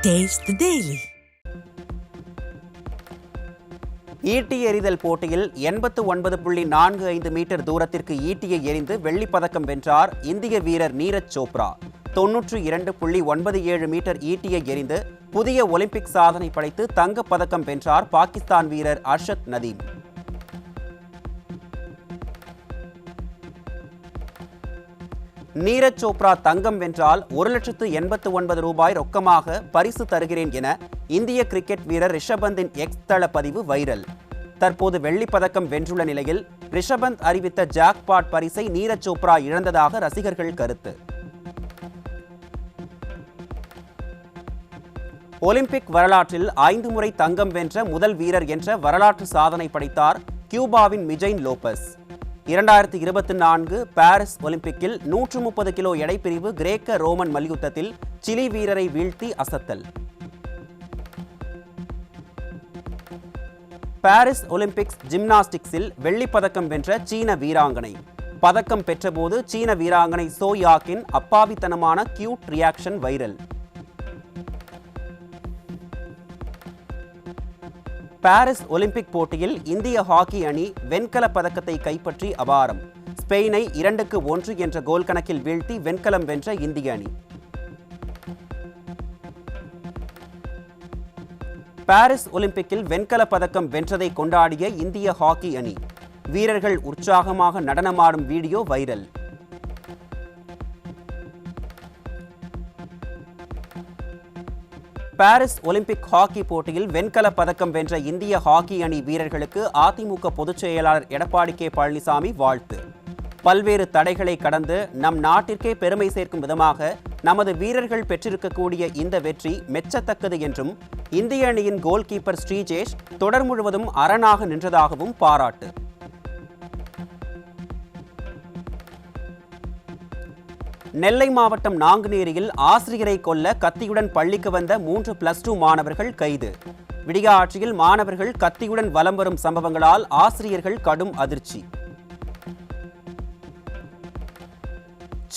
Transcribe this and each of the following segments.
Taste the Daily. ஈட்டி எறிதல் போட்டியில் 89.45 மீட்டர் தூரத்திற்கு ஈட்டியை எறிந்து வெள்ளிப் பதக்கம் வென்றார் இந்திய வீரர் நீரஜ் சோப்ரா. 92.97 மீட்டர் ஈட்டியை எறிந்து புதிய ஒலிம்பிக் சாதனை படைத்து தங்கப் பதக்கம் வென்றார் பாகிஸ்தான் வீரர் அர்ஷத் நதீம். நீரஜ் சோப்ரா தங்கம் வென்றால் 1,89,000 ரூபாய் ரொக்கமாக பரிசு தருகிறேன் என இந்திய கிரிக்கெட் வீரர் ரிஷபந்தின் எக்ஸ் தள பதிவு வைரல். தற்போது வெள்ளிப் பதக்கம் வென்றுள்ள நிலையில் ரிஷபந்த் அறிவித்த ஜாக்பாட் பரிசை நீரஜ் சோப்ரா இழந்ததாக ரசிகர்கள் கருத்து. ஒலிம்பிக் வரலாற்றில் 5 முறை தங்கம் வென்ற முதல் வீரர் என்ற வரலாற்று சாதனை படைத்தார் கியூபாவின் மிஜைன் லோபஸ். 2024 பாரிஸ் ஒலிம்பிக்கில் 130 கிலோ எடை பிரிவு கிரேக்க ரோமன் மல்யுத்தத்தில் சிலி வீரரை வீழ்த்தி அசத்தல். பாரிஸ் ஒலிம்பிக்ஸ் ஜிம்னாஸ்டிக்ஸில் வெள்ளிப் பதக்கம் வென்ற சீன வீராங்கனை. பதக்கம் பெற்றபோது சீன வீராங்கனை சோ யாக்கின் அப்பாவித்தனமான cute reaction viral. Paris Olympic போட்டியில் இந்திய ஹாக்கி அணி வெண்கலப் பதக்கத்தை கைப்பற்றி அபாரம். ஸ்பெயினை 2-1 என்ற கோல் கணக்கில் வீழ்த்தி வெண்கலம் வென்ற இந்திய அணி. பாரிஸ் ஒலிம்பிக்கில் வெண்கலப் பதக்கம் வென்றதை கொண்டாடிய இந்திய ஹாக்கி அணி. வீரர்கள் உற்சாகமாக நடனமாடும் video viral. Paris Olympic hockey போட்டியில் வெண்கலப் பதக்கம் வென்ற இந்திய ஹாக்கி அணி வீரர்களுக்கு அதிமுக பொதுச் செயலாளர் எடப்பாடி கே பழனிசாமி வாழ்த்து. பல்வேறு தடைகளை கடந்து நம் நாட்டிற்கே பெருமை சேர்க்கும் விதமாக நமது வீரர்கள் பெற்றிருக்கக்கூடிய இந்த வெற்றி மெச்சத்தக்கது என்றும் இந்திய அணியின் கோல் கீப்பர் ஸ்ரீஜேஷ் தொடர் முழுவதும் அரணாக நின்றதாகவும் பாராட்டு. நெல்லை மாவட்டம் நாங்குநேரியில் ஆசிரியரை கொல்ல கத்தியுடன் பள்ளிக்கு வந்த 3+2 மாணவர்கள் கைது. விடிய ஆட்சியில் மாணவர்கள் கத்தியுடன் வலம் வரும் சம்பவங்களால் ஆசிரியர்கள் கடும் அதிர்ச்சி.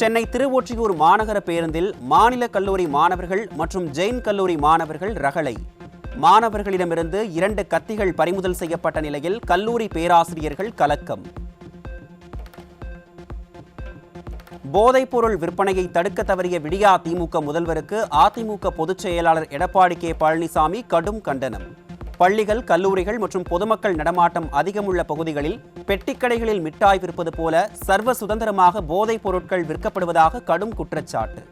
சென்னை திருவொற்றியூர் மாநகர பேருந்தில் மாநில கல்லூரி மாணவர்கள் மற்றும் ஜெயின் கல்லூரி மாணவர்கள் ரகளை. மாணவர்களிடமிருந்து 2 கத்திகள் பறிமுதல் செய்யப்பட்ட நிலையில் கல்லூரி பேராசிரியர்கள் கலக்கம். போதைப்பொருள் விற்பனையை தடுக்க தவறிய விடியா திமுக முதல்வருக்கு அதிமுக பொதுச் செயலாளர் எடப்பாடி கே பழனிசாமி கடும் கண்டனம். பள்ளிகள், கல்லூரிகள் மற்றும் பொதுமக்கள் நடமாட்டம் அதிகமுள்ள பகுதிகளில் பெட்டிக்கடைகளில் மிட்டாய் விற்பது போல சர்வ சுதந்திரமாக போதைப் பொருட்கள் விற்கப்படுவதாக கடும் குற்றச்சாட்டு.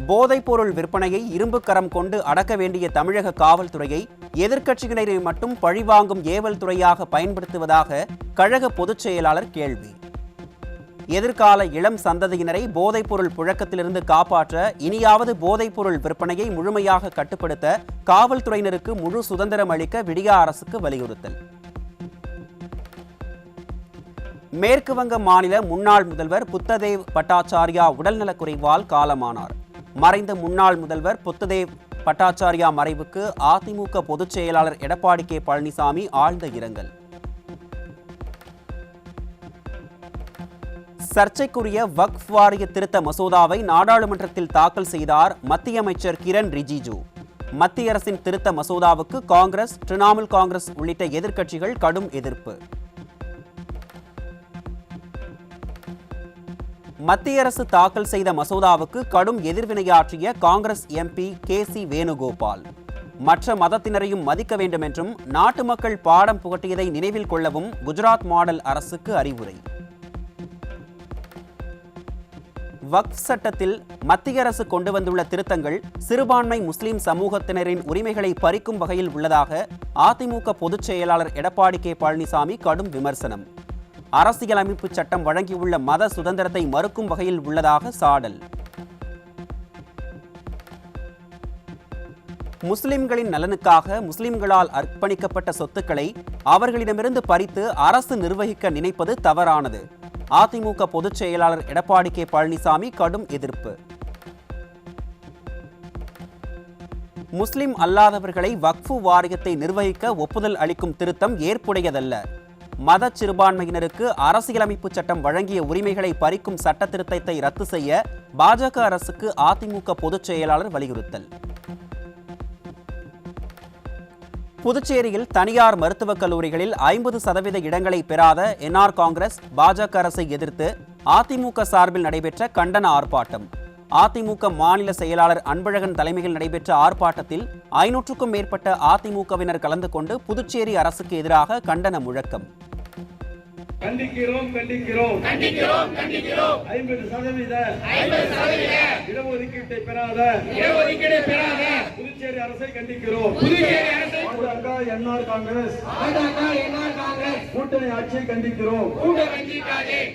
போதைப்பொருள் விற்பனையை இரும்பு கரம் கொண்டு அடக்க வேண்டிய தமிழக காவல்துறையை எதிர்க்கட்சியினரை மட்டும் பழிவாங்கும் ஏவல் துறையாக பயன்படுத்துவதாக கழக பொதுச் செயலாளர் கேள்வி. எதிர்கால இளம் சந்ததியினரை போதைப்பொருள் புழக்கத்திலிருந்து காப்பாற்ற இனியாவது போதைப்பொருள் விற்பனையை முழுமையாக கட்டுப்படுத்த காவல்துறையினருக்கு முழு சுதந்திரம் அளிக்க விடியா அரசுக்கு வலியுறுத்தல். மேற்கு வங்க மாநில முன்னாள் முதல்வர் புத்ததேவ் பட்டாச்சார்யா உடல்நலக்குறைவால் காலமானார். மறைந்த முன்னாள் முதல்வர் புத்ததேவ் பட்டாச்சார்யா மறைவுக்கு அதிமுக பொதுச் செயலாளர் எடப்பாடி கே பழனிசாமி ஆழ்ந்த இரங்கல். சர்ச்சைக்குரிய வக்ஃப் வாரிய திருத்த மசோதாவை நாடாளுமன்றத்தில் தாக்கல் செய்தார் மத்திய அமைச்சர் கிரண் ரிஜிஜு. மத்திய அரசின் திருத்த மசோதாவுக்கு காங்கிரஸ், திரிணாமுல் காங்கிரஸ் உள்ளிட்ட எதிர்க்கட்சிகள் கடும் எதிர்ப்பு. மத்திய அரசு தாக்கல் செய்த மசோதாவுக்கு கடும் எதிர்வினையாற்றிய காங்கிரஸ் எம்பி கே.சி. வேணுகோபால், மற்ற மதத்தினரையும் மதிக்க வேண்டும் என்றும் நாட்டு மக்கள் பாடம் புகட்டியதை நினைவில் கொள்ளவும் குஜராத் மாடல் அரசுக்கு அறிவுரை. வக்ஃப் சட்டத்தில் மத்திய அரசு கொண்டு வந்துள்ள திருத்தங்கள் சிறுபான்மை முஸ்லிம் சமூகத்தினரின் உரிமைகளை பறிக்கும் வகையில் உள்ளதாக அதிமுக பொதுச் செயலாளர் எடப்பாடி கே பழனிசாமி கடும் விமர்சனம். அரசியலமைப்பு சட்டம் வழங்கியுள்ள மத சுதந்திரத்தை மறுக்கும் வகையில் உள்ளதாக சாடல். முஸ்லிம்களின் நலனுக்காக முஸ்லிம்களால் அர்ப்பணிக்கப்பட்ட சொத்துக்களை அவர்களிடமிருந்து பறித்து அரசு நிர்வகிக்க நினைப்பது தவறானது. அதிமுக பொதுச் செயலாளர் எடப்பாடி கே பழனிசாமி கடும் எதிர்ப்பு. முஸ்லிம் அல்லாதவர்களை வக்ஃப் வாரியத்தை நிர்வகிக்க ஒப்புதல் அளிக்கும் திருத்தம் ஏற்புடையதல்ல. மத சிறுபான்மையினருக்கு அரசியலமைப்பு சட்டம் வழங்கிய உரிமைகளை பறிக்கும் சட்ட திருத்தத்தை ரத்து செய்ய பாஜக அரசுக்கு அதிமுக பொதுச் செயலாளர் வலியுறுத்தல். புதுச்சேரியில் தனியார் மருத்துவக் கல்லூரிகளில் 50% இடங்களை பெறாத என்ஆர் காங்கிரஸ் பாஜக அரசை எதிர்த்து அதிமுக சார்பில் நடைபெற்ற கண்டன ஆர்ப்பாட்டம். அதிமுக மாநில செயலாளர் அன்பழகன் தலைமையில் நடைபெற்ற ஆர்ப்பாட்டத்தில் 500க்கும் மேற்பட்ட அதிமுகவினர் கலந்து கொண்டு புதுச்சேரி அரசுக்கு எதிராக கண்டன முழக்கம். கண்டிக்கிறோம் கண்டிக்கிறோம் கண்டிக்கிறோம் கண்டிக்கிறோம் 50% இடஒதுக்கீட்டை பெறாத புதுச்சேரி அரசை கண்டிக்கிறோம். பாஜக என்ஆர் காங்கிரஸ் கூட்டணி ஆட்சியை கண்டிக்கிறோம்.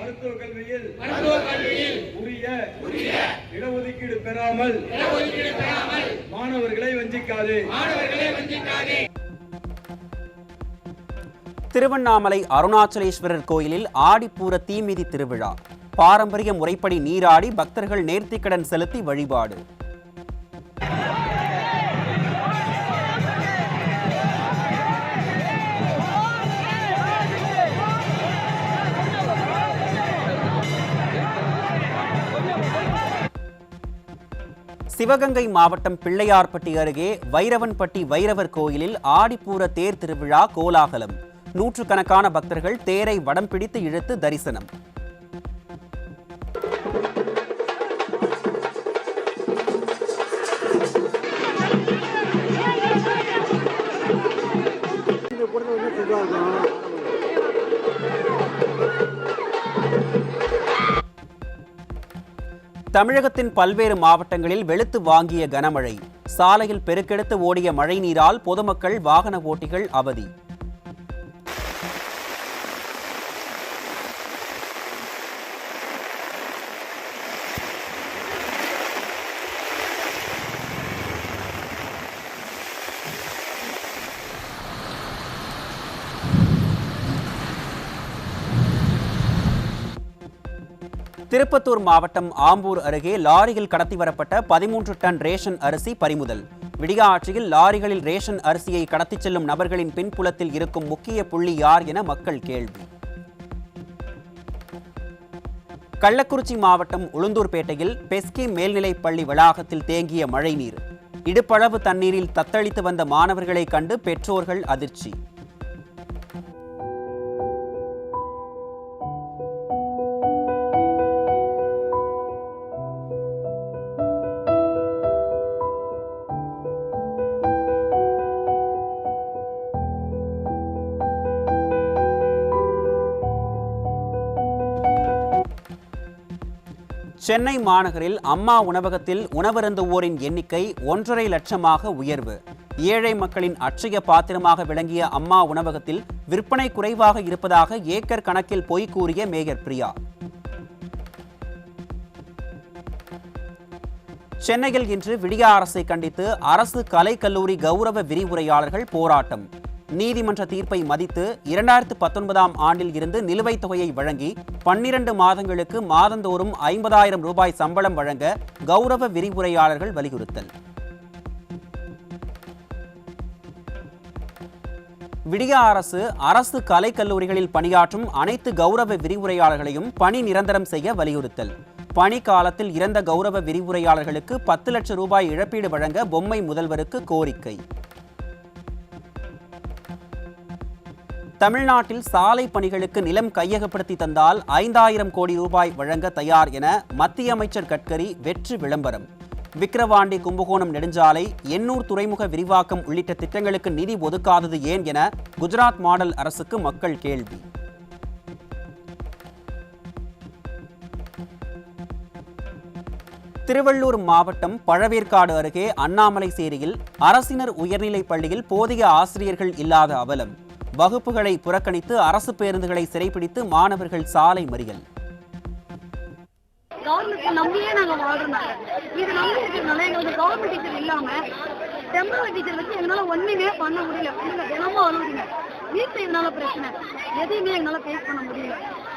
மருத்துவக் கல்வியில் உரிய இடஒதுக்கீடு பெறாமல் மாணவர்களை வஞ்சிக்காதே. திருவண்ணாமலை அருணாச்சலேஸ்வரர் கோயிலில் ஆடிப்பூர தீமிதி திருவிழா. பாரம்பரிய முறைப்படி நீராடி பக்தர்கள் நேர்த்திக்கடன் செலுத்தி வழிபாடு. சிவகங்கை மாவட்டம் பிள்ளையார்பட்டி அருகே வைரவன்பட்டி வைரவர் கோயிலில் ஆடிப்பூர தேர் திருவிழா கோலாகலம். நூற்றுக்கணக்கான பக்தர்கள் தேரை வடம் பிடித்து இழுத்து தரிசனம். தமிழகத்தின் பல்வேறு மாவட்டங்களில் வெளுத்து வாங்கிய கனமழை. சாலையில் பெருக்கெடுத்து ஓடிய மழை நீரால் பொதுமக்கள் வாகன ஓட்டிகள் அவதி. திருப்பத்தூர் மாவட்டம் ஆம்பூர் அருகே லாரியில் கடத்தி வரப்பட்ட 13 டன் ரேஷன் அரிசி பறிமுதல். விடியா ஆட்சியில் லாரிகளில் ரேஷன் அரிசியை கடத்திச் செல்லும் நபர்களின் பின்புலத்தில் இருக்கும் முக்கிய புள்ளி யார் என மக்கள் கேள்வி. கள்ளக்குறிச்சி மாவட்டம் உளுந்தூர்பேட்டையில் பெஸ்கி மேல்நிலைப் பள்ளி வளாகத்தில் தேங்கிய மழைநீர். இடுப்பளவு தண்ணீரில் தத்தளித்து வந்த மாணவர்களை கண்டு பெற்றோர்கள் அதிர்ச்சி. சென்னை மாநகரில் அம்மா உணவகத்தில் உணவருந்துவோரின் எண்ணிக்கை 1.5 லட்சமாக உயர்வு. ஏழை மக்களின் அட்சய பாத்திரமாக விளங்கிய அம்மா உணவகத்தில் விற்பனை குறைவாக இருப்பதாக ஏக்கர் கணக்கில் பொய் கூறிய மேயர் பிரியா. சென்னையில் இன்று விடியா அரசை கண்டித்து அரசு கலை கல்லூரி கௌரவ விரிவுரையாளர்கள் போராட்டம். நீதிமன்ற தீர்ப்பை மதித்து 2019ஆம் ஆண்டில் இருந்து நிலுவைத் தொகையை வழங்கி 12 மாதங்களுக்கு மாதந்தோறும் 50,000 ரூபாய் சம்பளம் வழங்க கௌரவ விரிவுரையாளர்கள் வலியுறுத்தல். விடியா அரசு கலை கல்லூரிகளில் பணியாற்றும் அனைத்து கௌரவ விரிவுரையாளர்களையும் பணி நிரந்தரம் செய்ய வலியுறுத்தல். பணி காலத்தில் இறந்த கௌரவ விரிவுரையாளர்களுக்கு 10 லட்சம் ரூபாய் இழப்பீடு வழங்க பொம்மை முதல்வருக்கு கோரிக்கை. தமிழ்நாட்டில் சாலை பணிகளுக்கு நிலம் கையகப்படுத்தி தந்தால் 5,000 கோடி ரூபாய் வழங்க தயார் என மத்திய அமைச்சர் கட்கரி வெற்று விளம்பரம். விக்கிரவாண்டி கும்பகோணம் நெடுஞ்சாலை, எண்ணூர் துறைமுக விரிவாக்கம் உள்ளிட்ட திட்டங்களுக்கு நிதி ஒதுக்காதது ஏன் என குஜராத் மாடல் அரசுக்கு மக்கள் கேள்வி. திருவள்ளூர் மாவட்டம் பழவேற்காடு அருகே அண்ணாமலை சேரியில் அரசினர் உயர்நிலைப் பள்ளியில் போதிய ஆசிரியர்கள் இல்லாத அவலம். வகுப்புகளை புறக்கணித்து அரசு பேருந்துகளை சிறைப்பிடித்து மாணவர்கள் சாலை மறியல். நம்பியே நாங்க வாழ்றோம். இது நம்பி இருக்கிறதுனால எங்களுக்கு கவர்மெண்ட் டீச்சர் இல்லாம டெம்பரரி டீச்சர் வச்சு எங்களால ஒண்ணுமே பண்ண முடியல. தினமும் அழுகுறீங்க. வீட்டுல இதனால பிரச்சனை எதையுமே எங்களால ஃபேஸ் பண்ண முடியல.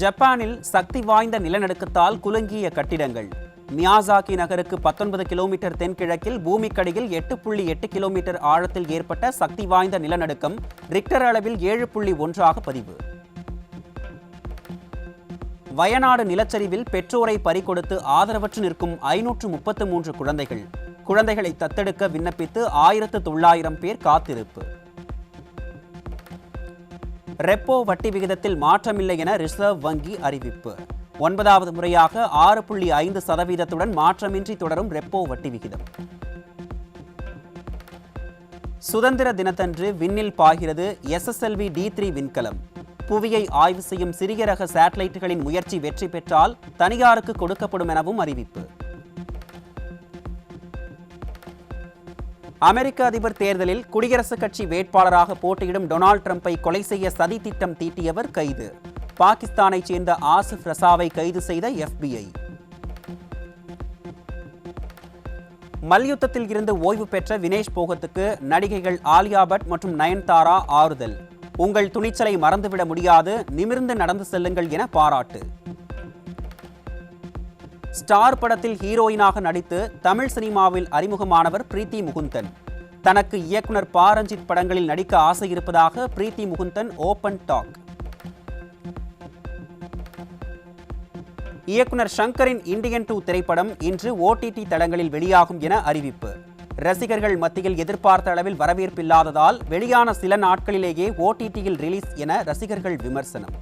ஜப்பானில் சக்தி வாய்ந்த நிலநடுக்கத்தால் குலுங்கிய கட்டிடங்கள். மியாசாகி நகருக்கு 19 கிலோமீட்டர் தென்கிழக்கில் பூமிக்கடியில் 8.8 கிலோமீட்டர் ஆழத்தில் ஏற்பட்ட சக்தி வாய்ந்த நிலநடுக்கம் ரிக்டர் அளவில் 7.1 பதிவு. வயநாடு நிலச்சரிவில் பெற்றோரை பறிகொடுத்து ஆதரவற்று நிற்கும் 533 குழந்தைகள். குழந்தைகளை தத்தெடுக்க விண்ணப்பித்து 1900 பேர் காத்திருப்பு. ரெப்போ வட்டி விகிதத்தில் மாற்றமில்லை என ரிசர்வ் வங்கி அறிவிப்பு. 9வது முறையாக 6.5% மாற்றமின்றி தொடரும் ரெப்போ வட்டி விகிதம். சுதந்திர தினத்தன்று விண்ணில் பாய்கிறது SSLV D3 விண்கலம். புவியை ஆய்வு செய்யும் சிறிய ரக சேட்டலைட்டுகளின் முயற்சி வெற்றி பெற்றால் தனியாருக்கு கொடுக்கப்படும் எனவும் அறிவிப்பு. அமெரிக்க அதிபர் தேர்தலில் குடியரசுக் கட்சி வேட்பாளராக போட்டியிடும் டொனால்டு டிரம்பை கொலை செய்ய சதி திட்டம் தீட்டியவர் கைது. பாகிஸ்தானைச் சேர்ந்த ஆசிப் ரசாவை கைது செய்த FBI. மல்யுத்தத்தில் இருந்து ஓய்வு பெற்ற வினேஷ் போகத்துக்கு நடிகைகள் ஆலியா பட் மற்றும் நயன்தாரா ஆறுதல். உங்கள் துணிச்சலை மறந்துவிட முடியாது, நிமிர்ந்து நடந்து செல்லுங்கள் என பாராட்டு. ஸ்டார் படத்தில் ஹீரோயினாக நடித்து தமிழ் சினிமாவில் அறிமுகமானவர் பிரீத்தி முகுந்தன். தனக்கு இயக்குனர் பாரஞ்சித் படங்களில் நடிக்க ஆசை இருப்பதாக பிரீத்தி முகுந்தன் ஓபன் டாக். இயக்குனர் ஷங்கரின் இந்தியன் 2 திரைப்படம் இன்று OTT தளங்களில் வெளியாகும் என அறிவிப்பு. ரசிகர்கள் மத்தியில் எதிர்பார்த்த அளவில் வரவேற்பில்லாததால் வெளியான சில நாட்களிலேயே OTTயில் ரிலீஸ் என ரசிகர்கள் விமர்சனம்.